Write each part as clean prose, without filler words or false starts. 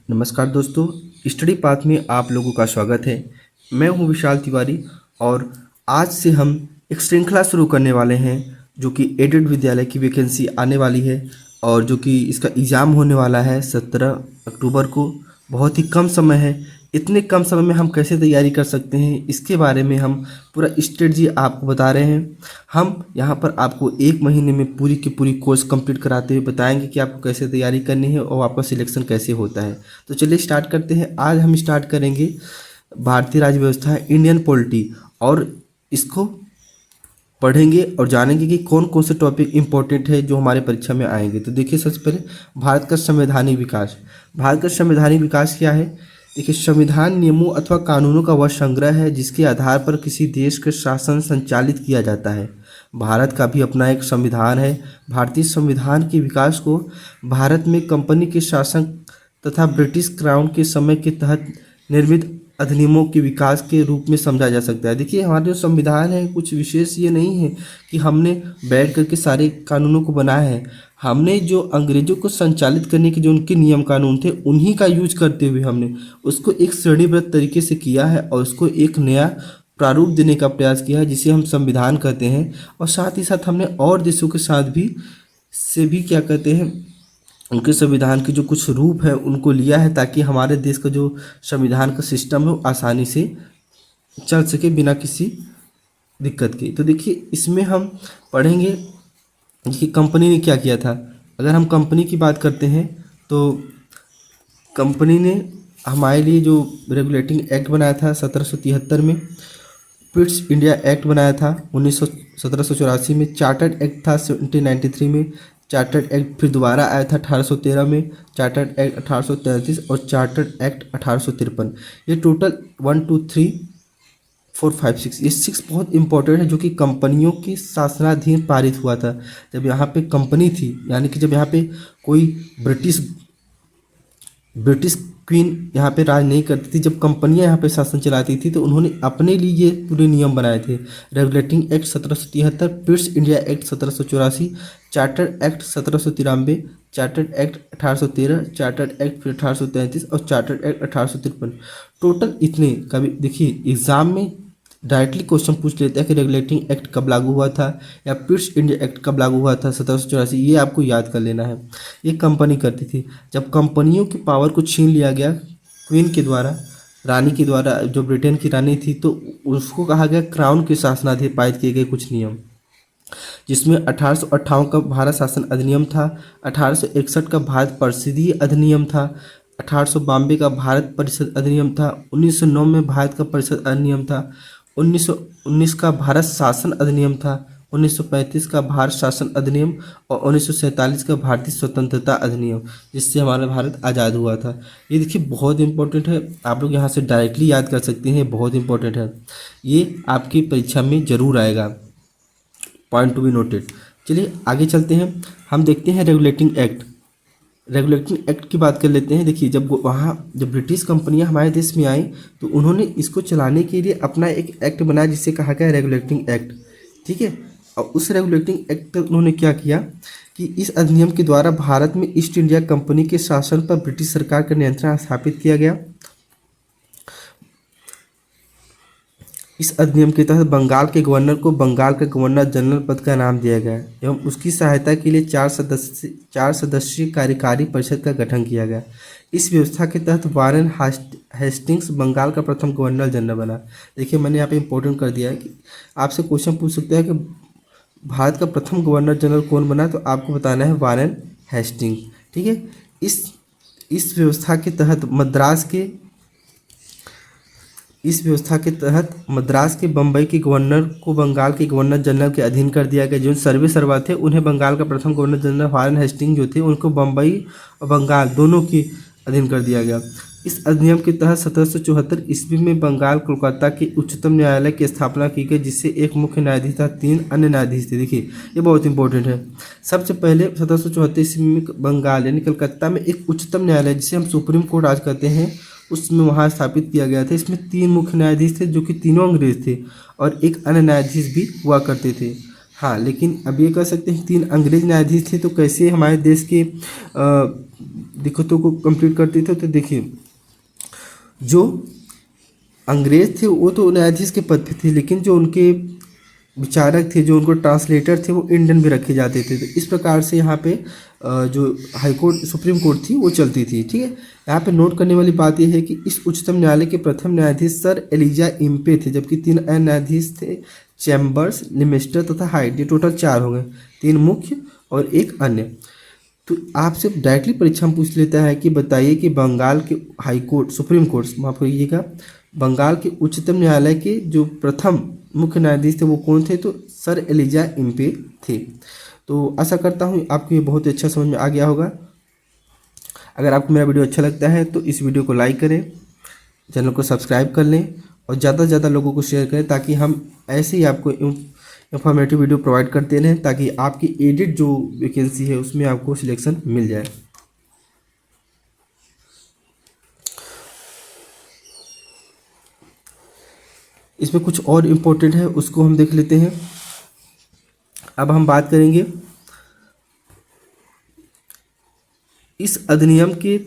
नमस्कार दोस्तों, study path में आप लोगों का स्वागत है। मैं हूं विशाल तिवारी और आज से हम एक श्रृंखला शुरू करने वाले हैं जो कि एडेड विद्यालय की वैकेंसी आने वाली है और जो कि इसका एग्ज़ाम होने वाला है 17 अक्टूबर को। बहुत ही कम समय है। इतने कम समय में हम कैसे तैयारी कर सकते हैं, इसके बारे में हम पूरा स्ट्रेटजी आपको बता रहे हैं। हम यहाँ पर आपको 1 महीने में पूरी की पूरी कोर्स कंप्लीट कराते हुए बताएंगे कि आपको कैसे तैयारी करनी है और आपका सिलेक्शन कैसे होता है। तो चलिए स्टार्ट करते हैं। आज हम स्टार्ट करेंगे भारतीय राज्य व्यवस्था, इंडियन पॉलिटी, और इसको पढ़ेंगे और जानेंगे कि कौन कौन से टॉपिक इंपॉर्टेंट है जो हमारे परीक्षा में आएंगे। तो देखिए, सबसे पहले भारत का संवैधानिक विकास। भारत का संवैधानिक विकास क्या है? देखिए, संविधान नियमों अथवा कानूनों का वह संग्रह है जिसके आधार पर किसी देश का शासन संचालित किया जाता है। भारत का भी अपना एक संविधान है। भारतीय संविधान के विकास को भारत में कंपनी के शासन तथा ब्रिटिश क्राउन के समय के तहत निर्मित अधिनियमों के विकास के रूप में समझा जा सकता है। देखिए, हमारा जो संविधान है कुछ विशेष ये नहीं है कि हमने बैठ करके सारे कानूनों को बनाया है। हमने जो अंग्रेजों को संचालित करने के जो उनके नियम कानून थे उन्हीं का यूज करते हुए हमने उसको एक श्रेणीबद्ध तरीके से किया है और उसको एक नया प्रारूप देने का प्रयास किया है जिसे हम संविधान कहते हैं। और साथ ही साथ हमने और देशों के साथ भी क्या कहते हैं, उनके संविधान के जो कुछ रूप है उनको लिया है ताकि हमारे देश का जो संविधान का सिस्टम है वो आसानी से चल सके बिना किसी दिक्कत के। तो देखिए, इसमें हम पढ़ेंगे कि कंपनी ने क्या किया था। अगर हम कंपनी की बात करते हैं तो कंपनी ने हमारे लिए जो रेगुलेटिंग एक्ट बनाया था 1773 में, पिट्स इंडिया एक्ट बनाया था 1784 में, चार्टर्ड एक्ट था 1793 में, चार्टर्ड एक्ट फिर दोबारा आया था 1813 में, चार्टर्ड एक्ट 1833 और चार्टर्ड एक्ट 1853। ये टोटल 1 2 3 4 5 6, ये 6 बहुत इंपॉर्टेंट है जो कि कंपनियों के शासनाधीन पारित हुआ था। जब यहाँ पे कंपनी थी, यानी कि जब यहाँ पे कोई ब्रिटिश क्वीन यहाँ पे राज नहीं करती थी, जब कंपनियां यहाँ पे शासन चलाती थी तो उन्होंने अपने लिए ये पूरे नियम बनाए थे। Regulating act 1773, Pitt's India act 1784, chartered act 1793, chartered act 1813, chartered act फिर 1833 और चार्टर्ड एक्ट 1853। टोटल इतने। कभी देखिए, एग्जाम में डायरेक्टली क्वेश्चन पूछ लेता है कि रेगुलेटिंग एक्ट कब लागू हुआ था या पिट्स इंडिया एक्ट कब लागू हुआ था 1784। ये आपको याद कर लेना है। ये कंपनी करती थी। जब कंपनियों की पावर को छीन लिया गया क्वीन के द्वारा, रानी के द्वारा, जो ब्रिटेन की रानी थी, तो उसको कहा गया क्राउन के शासनाधीन पारित किए गए कुछ नियम, जिसमें 1858 का भारत शासन अधिनियम था, 1861 का भारत परिषदीय अधिनियम था, 1892 का भारत परिषद अधिनियम था, 1909 में भारत का परिषद अधिनियम था, 1919 का भारत शासन अधिनियम था, 1935 का भारत शासन अधिनियम और 1947 का भारतीय स्वतंत्रता अधिनियम, जिससे हमारा भारत आज़ाद हुआ था। ये देखिए, बहुत इंपॉर्टेंट है। आप लोग यहाँ से डायरेक्टली याद कर सकते हैं। बहुत इंपॉर्टेंट है, ये आपकी परीक्षा में जरूर आएगा। Point to be noted. चलिए आगे चलते हैं। हम देखते हैं रेगुलेटिंग एक्ट। रेगुलेटिंग एक्ट की बात कर लेते हैं। देखिए, जब ब्रिटिश कंपनियां हमारे देश में आई तो उन्होंने इसको चलाने के लिए अपना एक एक्ट बनाया जिसे कहा गया रेगुलेटिंग एक्ट। ठीक है। और उस रेगुलेटिंग एक्ट पर उन्होंने क्या किया कि इस अधिनियम के द्वारा भारत में ईस्ट इंडिया कंपनी के शासन पर ब्रिटिश सरकार का नियंत्रण स्थापित किया गया। इस अधिनियम के तहत बंगाल के गवर्नर को बंगाल का गवर्नर जनरल पद का नाम दिया गया एवं उसकी सहायता के लिए 4 सदस्यीय कार्यकारी परिषद का गठन किया गया। इस व्यवस्था के तहत वारेन हेस्टिंग्स बंगाल का प्रथम गवर्नर जनरल बना। देखिए, मैंने यहाँ पे इंपॉर्टेंट कर दिया है कि आपसे क्वेश्चन पूछ सकते हैं कि भारत का प्रथम गवर्नर जनरल कौन बना, तो आपको बताना है वारेन हेस्टिंग्स। ठीक है। इस व्यवस्था के तहत मद्रास के बम्बई के गवर्नर को बंगाल के गवर्नर जनरल के अधीन कर दिया गया। जो सर्वे सर्वा थे उन्हें बंगाल का प्रथम गवर्नर जनरल वारेन हेस्टिंग जो थे उनको बम्बई और बंगाल दोनों के अधीन कर दिया गया। इस अधिनियम के तहत 1774 ईस्वी में बंगाल कोलकाता के उच्चतम न्यायालय की स्थापना की गई, जिससे एक मुख्य न्यायाधीश था, 3 अन्य न्यायाधीश थे। देखिए, ये बहुत इंपॉर्टेंट है। सबसे पहले 1774 ईस्वी में बंगाल यानी कलकत्ता में एक उच्चतम न्यायालय जिसे हम सुप्रीम कोर्ट आज कहते हैं उसमें वहाँ स्थापित किया गया था। इसमें 3 मुख्य न्यायाधीश थे जो कि तीनों अंग्रेज थे और एक अन्य न्यायाधीश भी हुआ करते थे। हाँ, लेकिन अब ये कह सकते हैं 3 अंग्रेज न्यायाधीश थे, तो कैसे हमारे देश के दिक्कतों को कंप्लीट करते थे। तो देखिए, जो अंग्रेज थे वो तो न्यायाधीश के पद पे थे, लेकिन जो उनके विचारक थे, जो उनको ट्रांसलेटर थे, वो इंडियन भी रखे जाते थे। तो इस प्रकार से यहाँ पे जो हाई कोर्ट सुप्रीम कोर्ट थी वो चलती थी। ठीक है, यहाँ पे नोट करने वाली बात यह है कि इस उच्चतम न्यायालय के प्रथम न्यायाधीश सर एलिजा इम्पे थे, जबकि 3 अन्य न्यायाधीश थे, चैम्बर्स, लिमिस्टर तथा हाइट। ये टोटल 4 हो गए, 3 मुख्य और 1 अन्य। तो आपसे डायरेक्टली परीक्षा में पूछ लेता है कि बताइए कि बंगाल के हाई कोर्ट सुप्रीम कोर्ट माफ करिएगा, बंगाल के उच्चतम न्यायालय के जो प्रथम मुख्य न्यायाधीश थे वो कौन थे। तो सर एलिजा इम्पे थे। तो आशा करता हूँ आपको ये बहुत अच्छा समझ में आ गया होगा। अगर आपको मेरा वीडियो अच्छा लगता है तो इस वीडियो को लाइक करें, चैनल को सब्सक्राइब कर लें और ज़्यादा से ज़्यादा लोगों को शेयर करें, ताकि हम ऐसे ही आपको इंफॉर्मेटिव वीडियो प्रोवाइड करते रहें, ताकि आपकी एडिट जो वैकेंसी है उसमें आपको सिलेक्शन मिल जाए। इसमें कुछ और इम्पोर्टेंट है, उसको हम देख लेते हैं। अब हम बात करेंगे इस अधिनियम के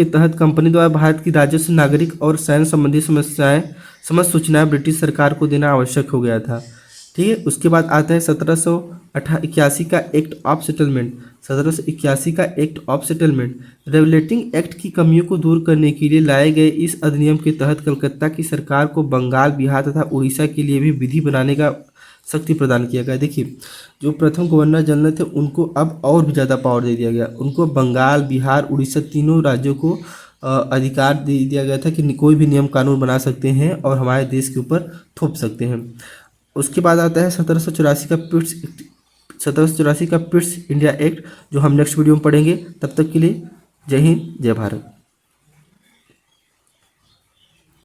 तहत कंपनी द्वारा भारत की राजस्व, नागरिक और सैन्य संबंधी समस्त सूचनाएं ब्रिटिश सरकार को देना आवश्यक हो गया था। ठीक है, उसके बाद आता है 1781 का एक्ट ऑफ सेटलमेंट। 1781 का act of settlement regulating act की कमियों को दूर करने के लिए लाए गए इस अधिनियम के तहत कलकत्ता की सरकार को बंगाल, बिहार तथा उड़ीसा के लिए भी विधि बनाने का शक्ति प्रदान किया गया। देखिए, जो प्रथम गवर्नर जनरल थे उनको अब और भी ज़्यादा पावर दे दिया गया। उनको बंगाल, बिहार, उड़ीसा तीनों राज्यों को अधिकार दे दिया गया था कि कोई भी नियम कानून बना सकते हैं और हमारे देश के ऊपर थोप सकते हैं। उसके बाद आता है 1784 का पिट्स इंडिया एक्ट, जो हम नेक्स्ट वीडियो में पढ़ेंगे। तब तक के लिए जय हिंद, जय भारत।